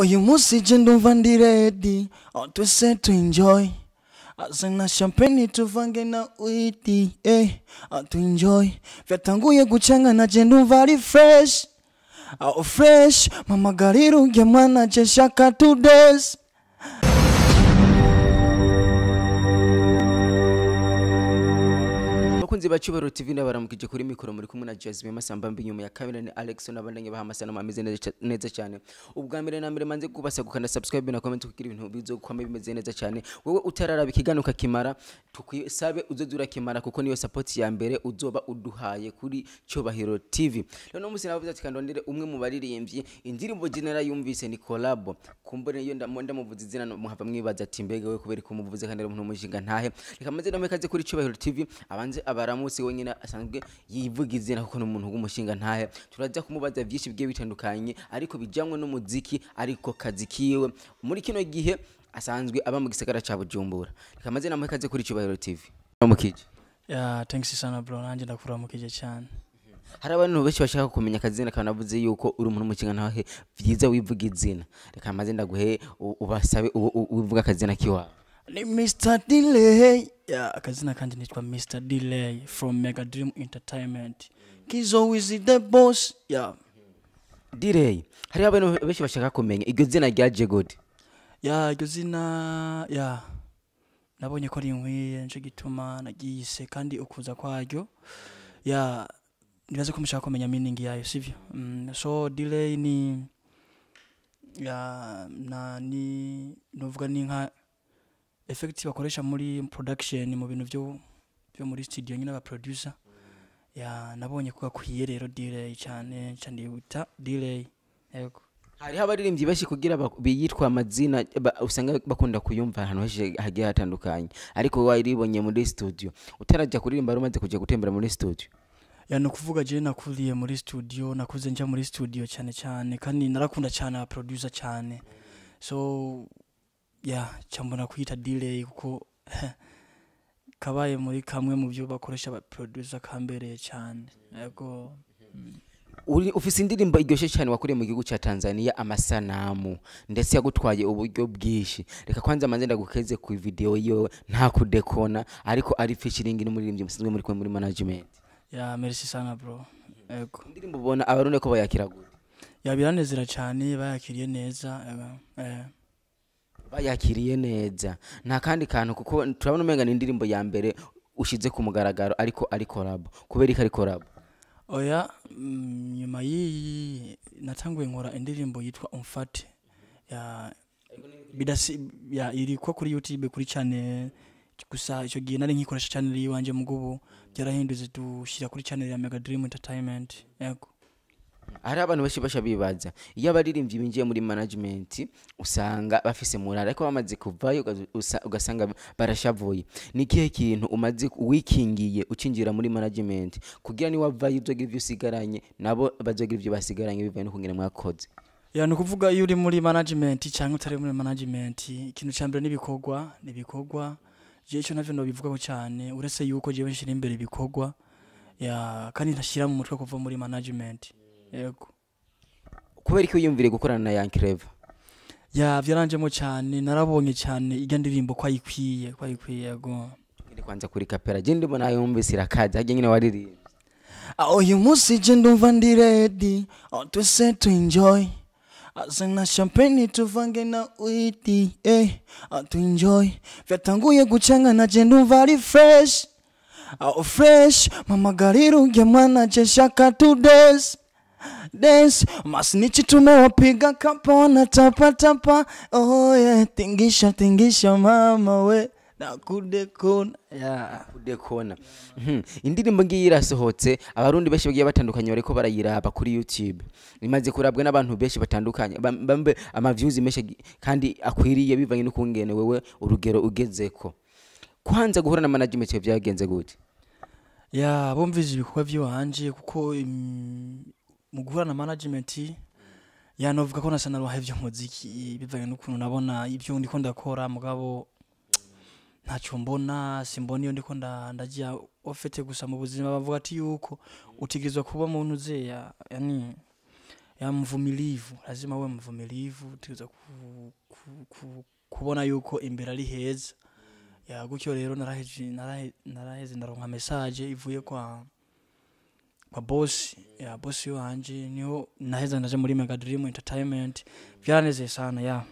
uyu munsi je ndumva ndi ready twese to enjoy azana champagne tuvange na witi to enjoy vyatanguye gucangana je ndumva ari fresh fresh mama gariru nge mwana je shaka 2 days bakunzi ba Cyubahiro TV nabaramukije kuri mikoro muri kumwe na Jasmine Masamba mbinyuma ya kabiri ni Alex nabandanye bahamasana ameze neza cyane ubwa mbere na mbere manze kubasa gukanda subscribe na comment kugira ibintu bizo kwame bimeze neza cyane wewe utararaba ikiganuka kimara tukwisabe uzozura kimara kuko niyo support ya mbere uzoba uduhaye kuri Cyubahiro TV none umunsi navuze ati kandondere umwe mu baririmbyi indirimbo genera yumvise ni collab kumbone iyo ndamuvuze izina muhava mwibaza ati mbega we kubera ko muvuze kandi umuntu umushinga ntahe reka maze namekaze kuri Cyubahiro TV abanze abaramusi wenyene asanzwe yivugira kuko n'umuntu w'umushinga ntahe turaza kumubaza byinshi bigiye bitandukanye ariko bijyamwe n'umuziki ariko kazi kiwe muri kino gihe asanzwe aba mu gisagara ca Bujumbura reka maze namekaze kuri Cyubahiro TV mukije thanks sana bro nanje ndakuramukije cyane hari abantu benshi bashaka kumenya akazina kanavuze yuko uri umuntu w'umushinga ntahe vyiza wivuga izina reka maze ndaguhe ubasabe uvuga akazina kiwawe ni Mr. Delay akazina kanje nitwa Mr. Delay from Mega Dream Entertainment he's always the boss Delay hari abantu benshi bashaka kumenya iryo zina ryaje gute iryo zina nabonye ko ari inkwiye nje gituma nagiyise kandi ukuza kwaryo nibaze ko mushaka kumenya meaning yayo sivyo so Delay ni ni novuga ni nka effect bakoresha muri production mu bintu byo muri studio nyine aba producer nabonye ko akwiye rero Delay cyane wihuta Delay yego hari abaririmbyi bashi kugira biyitwa amazina usanga bakunda kuyumva ahantu hagiye hatandukanye ariko waribonye muri studio utarajya kuririmba rumaze kujya gutembera muri studio no kuvuga je nakuriye muri studio nakuze nja muri studio cyane kandi narakunda cyane aba producer cyane so cyambona kuyita Delay kuko kabaye muri kamwe mu byo bakoresha aba producer kambereye cyane yego ufise indirimbo iryoshe cyane wakuriye mu gihugu cya Tanzania amasanamu ndetse yagutwaye uburyo bwishi reka kwanza manze ndagukeze ku video yo nta kudekona ariko ari featuring n'umuririmbyi musanzwe muri management merci sana bro yego indirimbo ubona abarundi ko bayakira gute biranezera cyane bayakiriye neza bayakiriye neza nta kandi kantu kuko turabona umenga ni indirimbo ya mbere ushize ku mugaragaro ariko ari collab kubera ari collab nyuma yi natanguye nkora indirimbo yitwa umfate bidasi iri ko kuri YouTube kuri channel gusa icyo gihe nari nkikoresha channel yiwanje mugubu byarahinduze dushira kuri channel ya Mega Dream Entertainment yego hari abantu benshi bashabibaza iyo abaririmbyi binjiye muri management usanga bafise murara ariko bamaze kuvayo ugasanga barashavuye ni kihe kintu umaze wikingiye ucinjira muri management kugira ni wavayo uzogira ivyo usigaranye nabo bazogira ivyo basigaranye bivaye no kungena mwakoze no kuvuga iyo uri muri management cyangwa utari muri management ikintu cyambere nibikorwa je ico navyo no bivugaho cyane uretse yuko je nshira imbere ibikorwa kandi ntashira mu mutwe kuva muri management yego kubera ko yumvire gukorana na Young Clever byaranjemo cyane narabonye cyane ijya ndirimbo kwa ikwiye yego ndi kwanza kuri kapera je ndibona yumvise irakaza hage nyine waririmbye uyu munsi je ndumva ndi ready twese to enjoy azana champagne tuvange na witi to enjoy vyatanguye gucangana je ndumva ari fresh fresh mama gariru nge mwana je shaka 2 days dance masnichi tumewapiga kapona tapa tingisha mama we na kudekona kudekona indirimbo ngiyi irasohotse abarundi benshi bagiye batandukanye bariko barayiraba kuri YouTube imaze kurabwa n'abantu benshi batandukanye bambe ama views menshi kandi akwiriye bivanye n'ukungene wewe urugero ugezeko kwanza guhura na management byagenze gute bomvije ibikorwa by'iwanje kuko mu guhura na management novuga ko nasana ruhevye muziki bivanye n'ukuntu nabona ibyo ndiko ndakora mugabo ntacyo mbona simbona iyo ndiko ndagiye ofete gusa mu buzima bavuga ati yuko utigizwe kuba muntu ze yani ya mvumilivu, lazima uwe mvumilivu tuza kubona yuko imbere ari heza. Ya gutyo rero naraheze ndaronka message ivuye kwa boss, ya boss wanje niho naheza ndaje muri Mega Dream Entertainment. Byaraneze sana ya.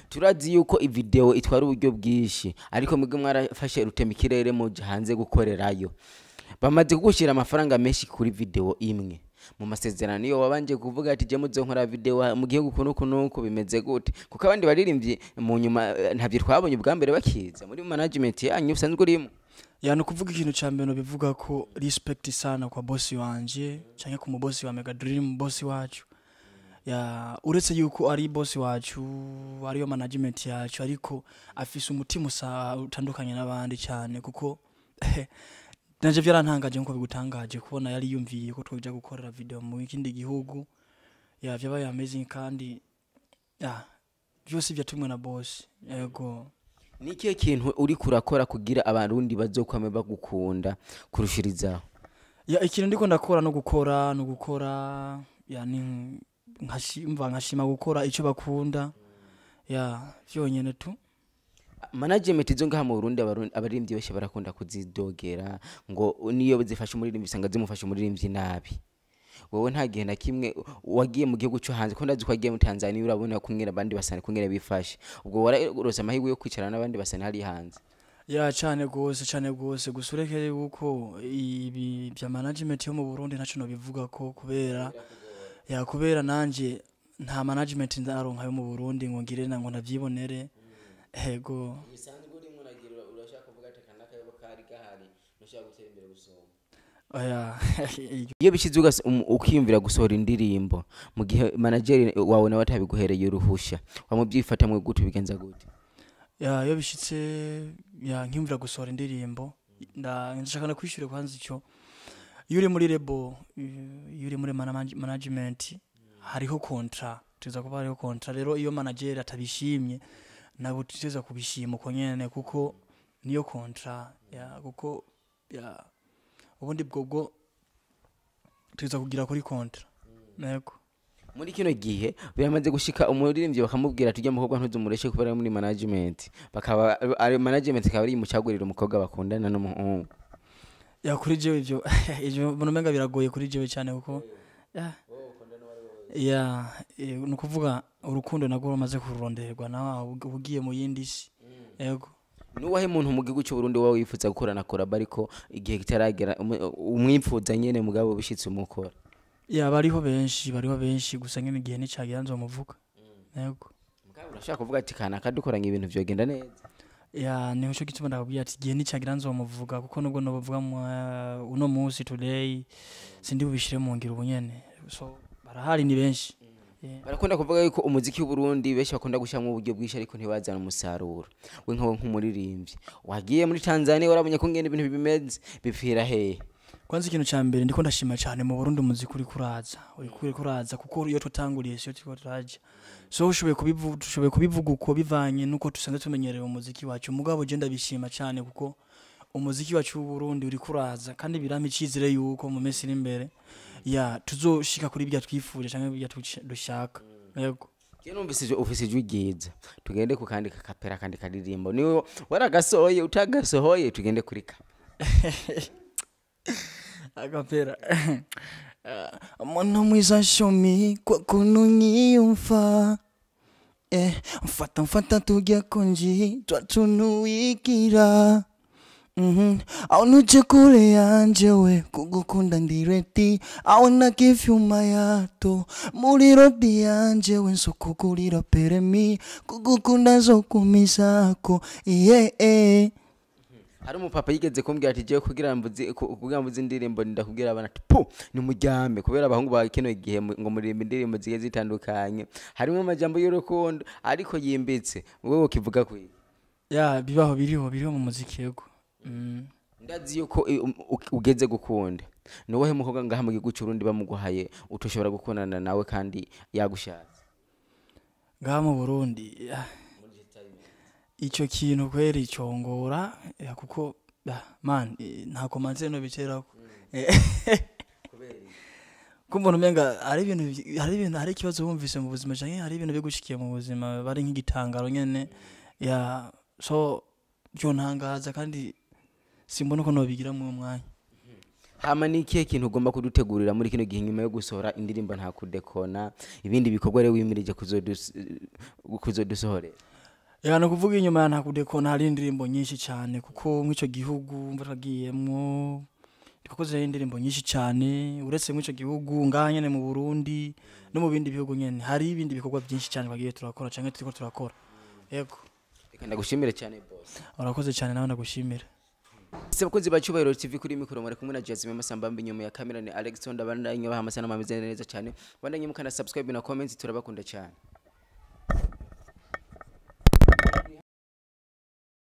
Turazi yuko ivideo itwara uburyo bwishi, ariko mwebwe mwarafashe rutemikirere mu hanze gukorerayo. Bamaze kugushira amafaranga menshi kuri video imwe. Mu masezerano iyo wabanje kuvuga ati je muzonkora video mu gihe kunuko bimeze gute, kuko abandi baririmbye mu nyuma ntabyo twabonye ubwa mbere bakiza muri management yanyu usanzwe urimo. Ya no kuvuga ikintu cyambere no bivuga ko respect sana kwa boss wanje canke ku mubosi wa Mega Dream, boss wacu. Ya uretse yuko ari boss wacu, ariyo management yacu, ariko afise umutima utandukanye n'abandi cyane, kuko nanje byarantangaje nko bigutangaje kubona yari yumviye ko twoja gukorera video mu ikindi gihugu. Ya byabaye amazing kandi ya byose byatumwe na boss. Yego. Niki kintu uri kurakora kugira abarundi bazokwame bagukunda kurushirizaho? Ya ikintu ndiko ndakora no gukora yani nkashima gukora ico bakunda. Ya vyonyene tu. Management izo ngaha mu Burundi abaririmbyi beshe barakunda kuzidogera ngo niyo bazifasha umuririmbyi bisanga zimufasha umuririmbyi nabi. Wowe nta gihe na kimwe wagiye mu gihugu cyo hanze ko ndazi ko wagiye mu Tanzania urabona kumwira abandi basane kumwira bifashe, ubwo wararose amahirwe yo kwicarana n'abandi basane hari hanze? Ya cyane gose gusurekere yuko ibi bya management yo mu Burundi ntaco no bivuga ko kubera nanje nta management ndaronka yo mu Burundi ngo ngire ngo navyibonere. Ego bisanzwe uri munagira urashaka kuvuga ati kanaka yo kari gahari nushaka gutera imbere gusoma. Oya iyo bishizuga ukiyumvira gusohora indirimbo mu gihe manager wawe nawe atabiguhereye uruhusha wamubyifata mwe gute bigenza gute? Ya iyo bishitse ya nkimvira gusohora indirimbo ndashaka na kwishura kwanza ico yuri muri label, yuri muri management hariho contract, tuza kuba hariho contract. Rero iyo manager atabishimye nabo tuteza kubishima uko nyene kuko niyo contract. Ya kuko ya ubundi bwo tuza kugira kuri contract. Nego muri kino gihe biramaze gushika umuririmbyi bakamubwira tujya mukobwa ntuzumureshe kubera muri management, bakaba ari management kabari mucagurira umukobwa bakundana n'umuhungu. Ya kuri jewe ivyo bonomenga biragoye kuri jewe cyane kuko ya nukuvuga urukundo nagwo rumaze kuronderwa na ugiye mu yindi si. Yego nuwahe muntu mu gihugu cy'u Burundi wawe wifuza gukorana collab ariko igihe kitaragera umwipfuza nyene mugabo bishitse umukora? Ya bariho benshi gusa nyene igihe nicagira nzomuvuga. Yego mugabo urashaka kuvuga ati kana kadukoranye ibintu vyogenda neza? Ya niho cyo gituma ndabwiye ati igihe nicagira nzomuvuga kuko nubwo no bavuga uno munsi today sindi bubishire mu ngiro ubunyene. So barahari ni benshi. Barakunda kuvuga yuko umuziki w'u Burundi benshi bakunda gushyamo uburyo bwishi ariko ntibazana umusaruro. We nkawe nk'umuririmbyi wagiye muri Tanzania warabonye ko ngene ibintu bimeze bipfira hehe? Kwanza ikintu cyambere ndiko ndashima cyane mu Burundi umuziki uri kuraza kuko iyo tutanguriye cyo tiko turaje. So ushoboye kubivuga uko bivanye nuko tusanze tumenyereye umuziki wacu. Mugabo je ndabishima cyane kuko umuziki wacu w'u Burundi uri kuraza kandi birama icizire yuko mu mesi iri imbere ya tuzoshika kuri bya twifuje cyangwa bya dushaka. Yego je numvise office jwigiza tugende ku kandi kakapera kandi kadirimbo niwe waragasohoye utagasohoye tugende kuri ka akapera mwana mwiza shomi kwa kununyiyumfa mfata tujya konji twatunuikira au nuje kule yanjewe kugukunda ndireti au na kifyuma yato muri rodi yanjewe nsokukurira peremi kugukunda zokumisako hari umupapa yigeze kumbwira ati je kugira mvuze indirimbo ndakubwira abana ati pu ni mujyambe kubera abahungu ba kino gihe ngo murimba indirimbo zigiye zitandukanye harimo amajambo y'urukundo ariko yimbitse wewe ukivuga kwi ya bibaho biriho mu muziki yego. Ndazi yuko ugeze gukunda nuwahe mukobwa ngaha mu gihugu cy'u Burundi bamuguhaye utoshobora gukundana nawe kandi yagushatse ngaha mu Burundi? Icyo kintu kweri cyongora kuko man nta komanze no bicerako kumbona umenga hari ikibazo wumvise mu buzima canke hari ibintu bigushikiye mu buzima bari nk'igitangaro nyene ya so byo ntangaza kandi simbona ko nobigira mu mwanya. Hama ni ikihe kintu ugomba kudutegurira muri kino gihe nyuma yo gusohora indirimbo nta kudekona ibindi bikorwa rero wimirije kuzodusohorera? No kuvuga inyuma nta kudekona hari indirimbo nyinshi cyane kuko mw'ico gihugu mvagiyemwo twakoze indirimbo nyinshi cyane uretse mw'ico gihugu ngaha nyene mu Burundi no mu bindi bihugu nyene hari ibindi bikorwa byinshi cyane bagiye turakora canke turiko turakora. Yego reka ndagushimire cyane boss. Urakoze cyane nawe ndagushimira. Sebakozi bacubahiro TV kuri mikoro muri kumwe na Jasmine Masambambi nyuma ya kamera ni Alexander bandanye baha amasana mameze neza cyane bandanye mukana subscribe na comment turabakunda cyane.